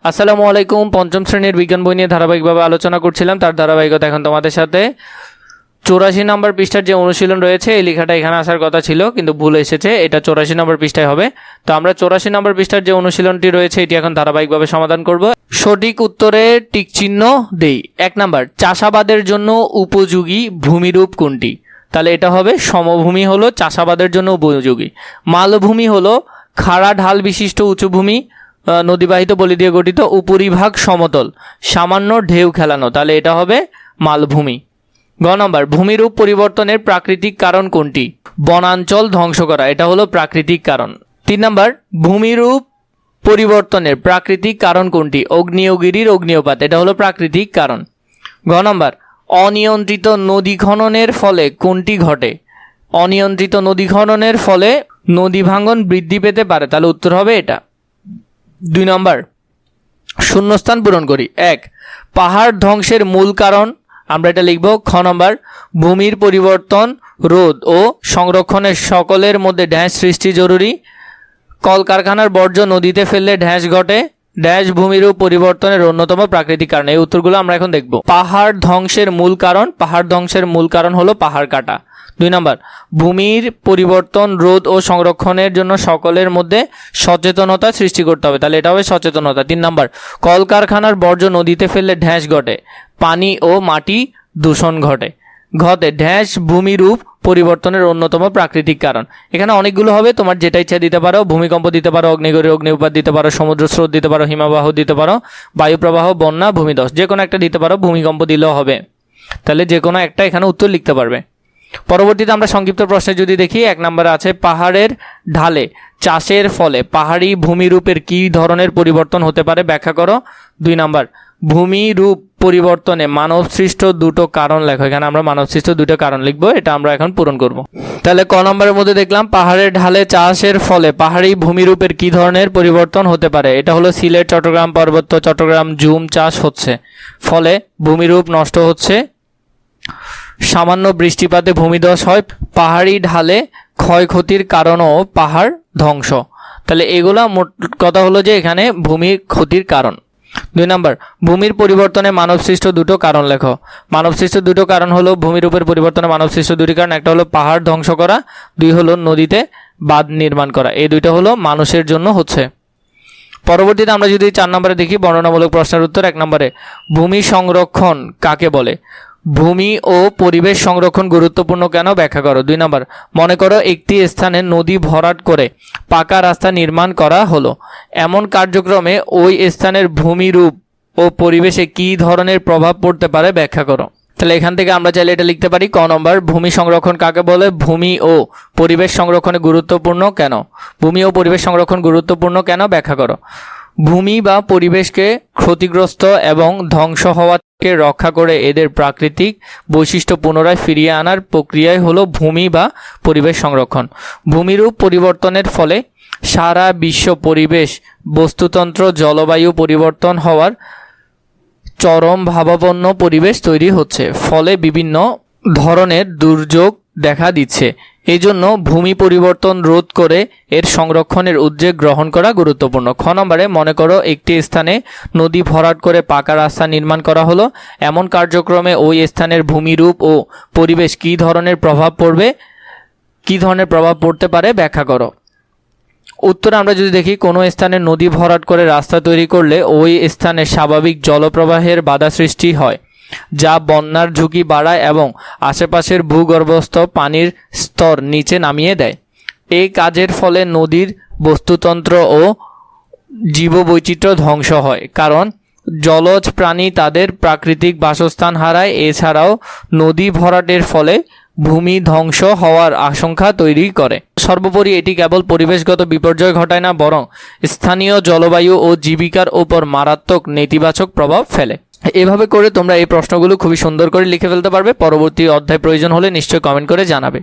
আসসালামু আলাইকুম। পঞ্চম শ্রেণীর বিজ্ঞান বই নিয়ে ধারাবাহিকভাবে আলোচনা করছিলাম, তার ধারাবাহিকতা এখন তোমাদের সাথে 84 নম্বর পৃষ্ঠার যে অনুশীলন রয়েছে এই লেখাটা এখানে আসার কথা ছিল কিন্তু ভুল এসেছে, এটা 84 নম্বর পৃষ্ঠায় হবে। তো আমরা 84 নম্বর পৃষ্ঠার যে অনুশীলনটি রয়েছে এটি এখন ধারাবাহিকভাবে সমাধান করব। সঠিক উত্তরে টিক চিহ্ন দেই। 1 নাম্বার, চাষাবাদের জন্য উপযোগী ভূমিরূপ কোনটি? তাহলে এটা হবে সমভূমি হলো চাষাবাদের জন্য উপযোগী। মালভূমি হলো খাড়া ঢাল বিশিষ্ট উঁচু ভূমি, নদীবাহিত পলি দিয়ে গঠিত, উপরিভাগ সমতল, সামান্য ঢেউ খেলানো, তাহলে এটা হবে মালভূমি। গ নম্বর, ভূমিরূপ পরিবর্তনের প্রাকৃতিক কারণ কোনটি? বনাঞ্চল ধ্বংস করা, এটা হলো প্রাকৃতিক কারণ। 3 নম্বর, ভূমিরূপ পরিবর্তনের প্রাকৃতিক কারণ কোনটি? আগ্নেয়গিরির অগ্ন্যুৎপাত, এটা হলো প্রাকৃতিক কারণ। গ নম্বর, অনিয়ন্ত্রিত নদী খননের ফলে কোনটি ঘটে? অনিয়ন্ত্রিত নদী খননের ফলে নদী ভাঙ্গন বৃদ্ধি পেতে পারে, তাহলে উত্তর হবে এটা। 2 নম্বর, শূন্যস্থান পূরণ করি। 1, পাহাড় ধ্বংসের মূল কারণ, আমরা এটা লিখব। খ নম্বর, ভূমির পরিবর্তন রোধ ও সংরক্ষণের সকলের মধ্যে ড্যাশ সৃষ্টি জরুরি। কলকারখানার বর্জ্য নদীতে ফেললে ড্যাশ ঘটে, ড্যাশ ভূমিরূপ পরিবর্তনের অন্যতম প্রাকৃতিক কারণ। এই উত্তরগুলো আমরা এখন দেখব। পাহাড় ধ্বংসের মূল কারণ, পাহাড় ধ্বংসের মূল কারণ হলো পাহাড় কাটা। 2 নম্বর, ভূমির পরিবর্তন রোধ ও সংরক্ষণের জন্য সকলের মধ্যে সচেতনতা সৃষ্টি করতে হবে, তাহলে এটা হবে সচেতনতা। 3 নম্বর, কলকারখানার বর্জ্য নদীতে ফেললে ড্যাশ ঘটে, পানি ও মাটি দূষণ ঘটে। ঘটে ড্যাশ ভূমিরূপ পরিবর্তনের অন্যতম প্রাকৃতিক কারণ। এখানে অনেকগুলো হবে, তোমার যেটা ইচ্ছা দিতে পারো। ভূমিকম্প দিতে পারো, অগ্নিগিরি অগ্ন্যুৎপাত দিতে পারো, সমুদ্র স্রোত দিতে পারো, হিমবাহ দিতে পারো, বায়ুপ্রবাহ, বন্যা, ভূমিধস, যে কোনো একটা দিতে পারো। ভূমিকম্প দিলেও হবে, তাহলে যে কোনো একটা এখানে উত্তর লিখতে পারবে। পরবর্তীতে আমরা সংক্ষিপ্ত প্রশ্নে যদি দেখি, 1 নম্বরে আছে পাহাড়ের ঢালে চাষের ফলে পাহাড়ি ভূমিরূপের কী ধরনের পরিবর্তন হতে পারে, ব্যাখ্যা করো। 2 নম্বর, ভূমিরূপ পরিবর্তনে মানবসৃষ্ট দুটো কারণ লেখো। এখানে আমরা মানবসৃষ্ট দুটো কারণ লিখবো, এটা আমরা এখন পূরণ করব। তাহলে ক নম্বরের মধ্যে দেখলাম পাহাড়ের ঢালে চাষের ফলে পাহাড়ি ভূমিরূপের কী ধরনের পরিবর্তন হতে পারে। এটা হলো সিলেট, চট্টগ্রাম, পার্বত্য চট্টগ্রাম জুম চাষ হচ্ছে, ফলে ভূমিরূপ নষ্ট হচ্ছে। সামান্য বৃষ্টিপাতে ভূমিধস হয়। পাহাড়ি ঢালে ক্ষয়ক্ষতির কারণও পাহাড় ধ্বংস। তাহলে এগুলা মোট কথা হলো যে এখানে ভূমির ক্ষতির কারণ। 2 নম্বর, ভূমির পরিবর্তনে মানবসৃষ্ট দুটো কারণ লেখো। মানবসৃষ্ট দুটো কারণ হলো ভূমিরূপের পরিবর্তনে মানবসৃষ্ট দুটি কারণ। একটা হলো পাহাড় ধ্বংস করা, 2 হলো নদীতে বাঁধ নির্মাণ করা। এই দুইটা হলো মানুষের জন্য হচ্ছে। পরবর্তীতে আমরা যদি 4 নম্বরে দেখি বর্ণনামূলক প্রশ্নের উত্তর। 1 নম্বরে, ভূমি সংরক্ষণ কাকে বলে? ভূমি ও পরিবেশ সংরক্ষণ গুরুত্বপূর্ণ কেন, ব্যাখ্যা করো। 2 নম্বর, মনে করো একটি স্থানে নদী ভরাট করে পাকা রাস্তা নির্মাণ করা হলো, এমন কার্যক্রমে ওই স্থানের ভূমিরূপ ও পরিবেশে কী ধরনের প্রভাব পড়তে পারে, ব্যাখ্যা করো। তাহলে এখান থেকে আমরা চাইলে এটা লিখতে পারি। ক নম্বর, ভূমি সংরক্ষণ কাকে বলে? ভূমি ও পরিবেশ সংরক্ষণে গুরুত্বপূর্ণ কেন? ভূমি ও পরিবেশ সংরক্ষণ গুরুত্বপূর্ণ কেন, ব্যাখ্যা করো। ভূমি বা পরিবেশকে ক্ষতিগ্রস্ত এবং ধ্বংস হওয়া থেকে রক্ষা করে এদের প্রাকৃতিক বৈশিষ্ট্য পুনরায় ফিরিয়ে আনার প্রক্রিয়াই হলো ভূমি বা পরিবেশ সংরক্ষণ। ভূমিরূপ পরিবর্তনের ফলে সারা বিশ্ব পরিবেশ বস্তুতন্ত্র জলবায়ু পরিবর্তন হওয়ার চরম ভাবাপন্ন পরিবেশ তৈরি হচ্ছে, ফলে বিভিন্ন ধরনের দুর্যোগ দেখা দিচ্ছে। এই জন্য ভূমি পরিবর্তন রোধ করে এর সংরক্ষণের উদ্যোগ গ্রহণ করা গুরুত্বপূর্ণ। খ নম্বরে, মনে করো একটি স্থানে নদী ভরাট করে পাকা রাস্তা নির্মাণ করা হলো, এমন কার্যক্রমে ওই স্থানের ভূমিরূপ ও পরিবেশ কী ধরনের প্রভাব পড়তে পারে, ব্যাখ্যা করো। উত্তর আমরা যদি দেখি, কোনো স্থানে নদী ভরাট করে রাস্তা তৈরি করলে ওই স্থানে স্বাভাবিক জলপ্রবাহের বাধা সৃষ্টি হয়, যা বন্যার ঝুঁকি বাড়ায় এবং আশেপাশের ভূগর্ভস্থ পানির স্তর নিচে নামিয়ে দেয়। এই কাজের ফলে নদীর বস্তুতন্ত্র ও জীববৈচিত্র্য ধ্বংস হয়, কারণ জলজ প্রাণী তাদের প্রাকৃতিক বাসস্থান হারায়। এছাড়াও নদী ভরাটের ফলে ভূমি ধ্বংস হওয়ার আশঙ্কা তৈরি করে। সর্বোপরি এটি কেবল পরিবেশগত বিপর্যয় ঘটায় না, বরং স্থানীয় জলবায়ু ও জীবিকার উপর মারাত্মক নেতিবাচক প্রভাব ফেলে। এভাবে করে তোমরা এই প্রশ্নগুলো খুবই সুন্দর করে লিখে ফেলতে পারবে। পরবর্তী অধ্যায় প্রয়োজন হলে নিশ্চয়ই কমেন্ট করে জানাবে।